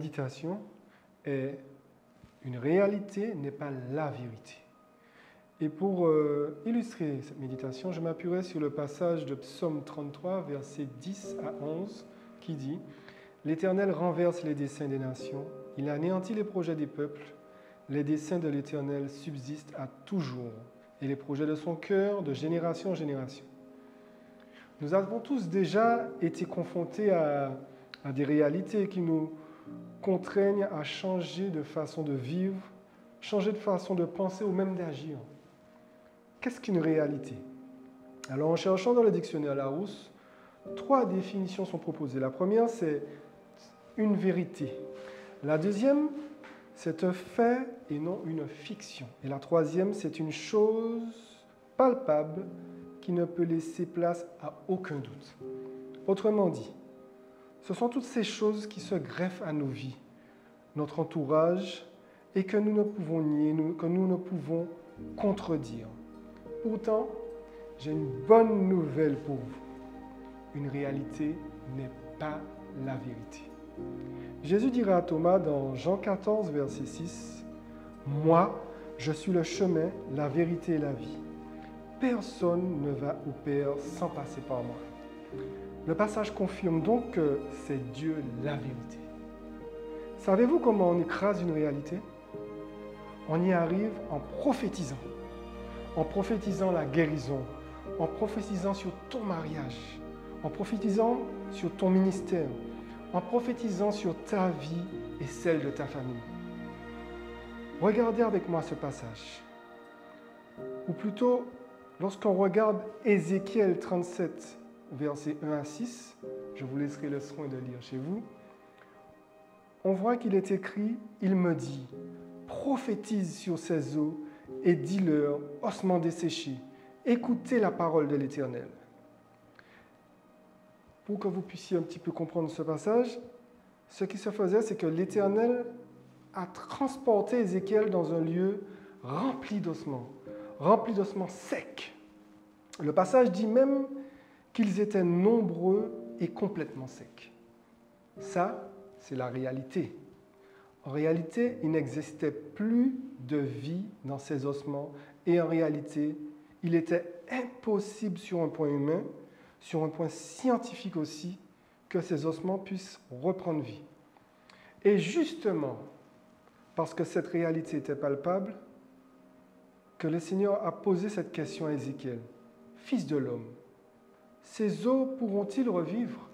méditation est une réalité, n'est pas la vérité. Et pour illustrer cette méditation, je m'appuierai sur le passage de Psaume 33, versets 10 à 11, qui dit « L'Éternel renverse les desseins des nations, il anéantit les projets des peuples, les desseins de l'Éternel subsistent à toujours, et les projets de son cœur de génération en génération. » Nous avons tous déjà été confrontés à des réalités qui nous contraignent à changer de façon de vivre, changer de façon de penser ou même d'agir. Qu'est-ce qu'une réalité? Alors, en cherchant dans le dictionnaire Larousse, 3 définitions sont proposées. La première, c'est une vérité. La deuxième, c'est un fait et non une fiction. Et la troisième, c'est une chose palpable qui ne peut laisser place à aucun doute. Autrement dit, ce sont toutes ces choses qui se greffent à nos vies, notre entourage, et que nous ne pouvons nier, que nous ne pouvons contredire. Pourtant, j'ai une bonne nouvelle pour vous. Une réalité n'est pas la vérité. Jésus dira à Thomas dans Jean 14, verset 6, « Moi, je suis le chemin, la vérité et la vie. Personne ne va au Père sans passer par moi. » Le passage confirme donc que c'est Dieu la vérité. Savez-vous comment on écrase une réalité? On y arrive en prophétisant la guérison, en prophétisant sur ton mariage, en prophétisant sur ton ministère, en prophétisant sur ta vie et celle de ta famille. Regardez avec moi ce passage. Ou plutôt, lorsqu'on regarde Ézéchiel 37, versets 1 à 6, je vous laisserai le soin de lire chez vous, on voit qu'il est écrit, il me dit, prophétise sur ces eaux et dis-leur, ossements desséchés, écoutez la parole de l'Éternel. Pour que vous puissiez un petit peu comprendre ce passage, ce qui se faisait, c'est que l'Éternel a transporté Ézéchiel dans un lieu rempli d'ossements secs. Le passage dit même qu'ils étaient nombreux et complètement secs. Ça, c'est la réalité. En réalité, il n'existait plus de vie dans ces ossements et en réalité, il était impossible sur un point humain, sur un point scientifique aussi, que ces ossements puissent reprendre vie. Et justement, parce que cette réalité était palpable, que le Seigneur a posé cette question à Ézéchiel. « Fils de l'homme, ces os pourront-ils revivre ?»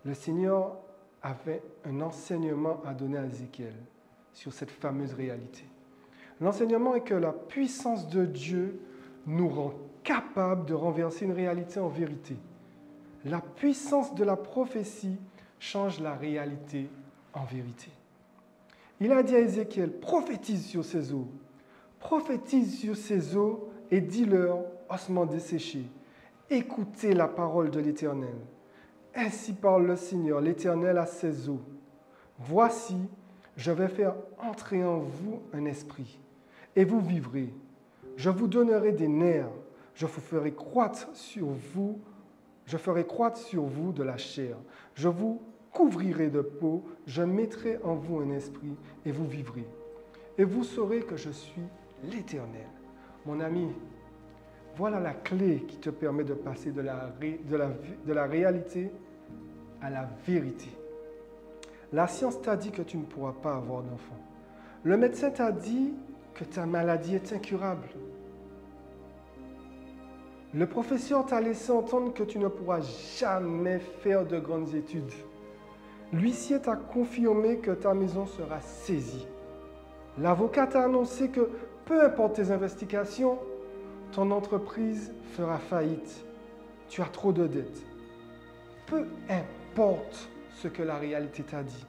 Le Seigneur avait un enseignement à donner à Ézéchiel sur cette fameuse réalité. L'enseignement est que la puissance de Dieu nous rend capables de renverser une réalité en vérité. La puissance de la prophétie change la réalité en vérité. Il a dit à Ézéchiel, prophétise sur ces eaux. Prophétise sur ces eaux et dis-leur, ossements desséchés, écoutez la parole de l'Éternel. Ainsi parle le Seigneur, l'Éternel à ces eaux. Voici, je vais faire entrer en vous un esprit, et vous vivrez. Je vous donnerai des nerfs, je ferai croître sur vous de la chair. Je vous couvrirai de peau, je mettrai en vous un esprit, et vous vivrez. Et vous saurez que je suis l'Éternel. Mon ami, voilà la clé qui te permet de passer de la réalité à la vérité. La science t'a dit que tu ne pourras pas avoir d'enfant. Le médecin t'a dit que ta maladie est incurable. Le professeur t'a laissé entendre que tu ne pourras jamais faire de grandes études. L'huissier t'a confirmé que ta maison sera saisie. L'avocat t'a annoncé que, peu importe tes investigations, ton entreprise fera faillite. Tu as trop de dettes. Peu importe ce que la réalité t'a dit,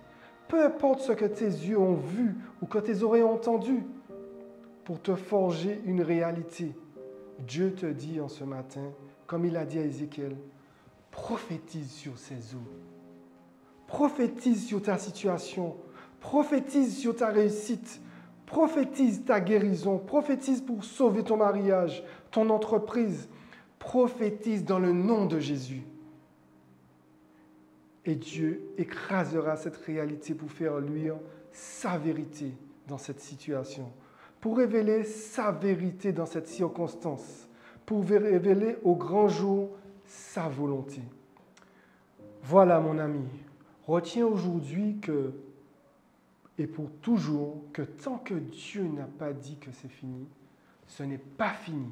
peu importe ce que tes yeux ont vu ou que tes oreilles ont entendu, pour te forger une réalité, Dieu te dit en ce matin, comme il a dit à Ézéchiel, prophétise sur ces eaux. Prophétise sur ta situation. Prophétise sur ta réussite. Prophétise ta guérison. Prophétise pour sauver ton mariage, ton entreprise. Prophétise dans le nom de Jésus. Et Dieu écrasera cette réalité pour faire luire sa vérité dans cette situation, pour révéler sa vérité dans cette circonstance, pour révéler au grand jour sa volonté. Voilà mon ami, retiens aujourd'hui que, et pour toujours, que tant que Dieu n'a pas dit que c'est fini, ce n'est pas fini.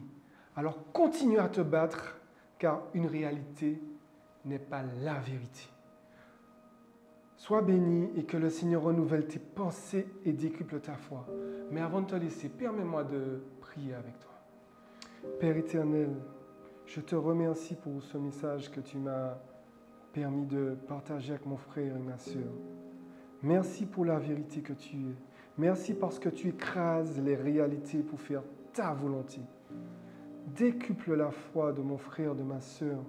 Alors continue à te battre, car une réalité n'est pas la vérité. Sois béni et que le Seigneur renouvelle tes pensées et décuple ta foi. Mais avant de te laisser, permets-moi de prier avec toi. Père éternel, je te remercie pour ce message que tu m'as permis de partager avec mon frère et ma sœur. Merci pour la vérité que tu es. Merci parce que tu écrases les réalités pour faire ta volonté. Décuple la foi de mon frère, de ma sœur,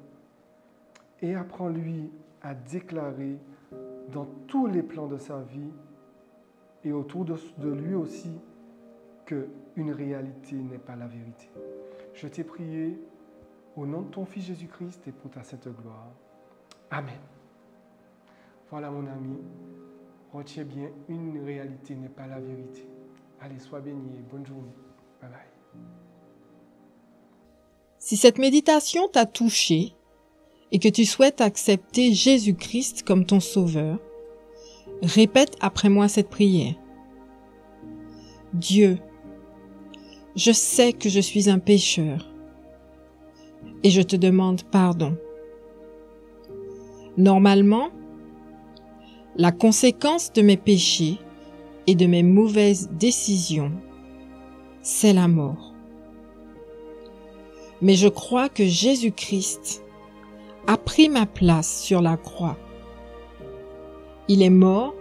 et apprends-lui à déclarer dans tous les plans de sa vie et autour de lui aussi qu'une réalité n'est pas la vérité. Je t'ai prié au nom de ton Fils Jésus-Christ et pour ta sainte gloire. Amen. Voilà mon ami, retiens bien, une réalité n'est pas la vérité. Allez, sois béni et bonne journée. Bye bye. Si cette méditation t'a touché et que tu souhaites accepter Jésus-Christ comme ton sauveur, répète après moi cette prière. Dieu, je sais que je suis un pécheur et je te demande pardon. Normalement, la conséquence de mes péchés et de mes mauvaises décisions, c'est la mort. Mais je crois que Jésus-Christ a pris ma place sur la croix. Il est mort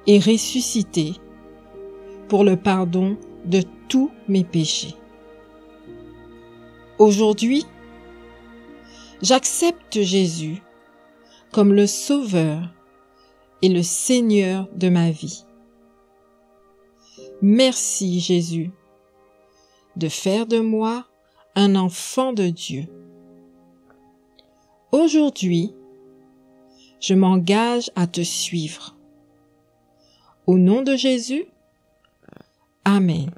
et ressuscité pour le pardon de tous mes péchés. Aujourd'hui, j'accepte Jésus comme le Sauveur et le Seigneur de ma vie. Merci Jésus de faire de moi un enfant de Dieu. Aujourd'hui, je m'engage à te suivre. Au nom de Jésus, Amen.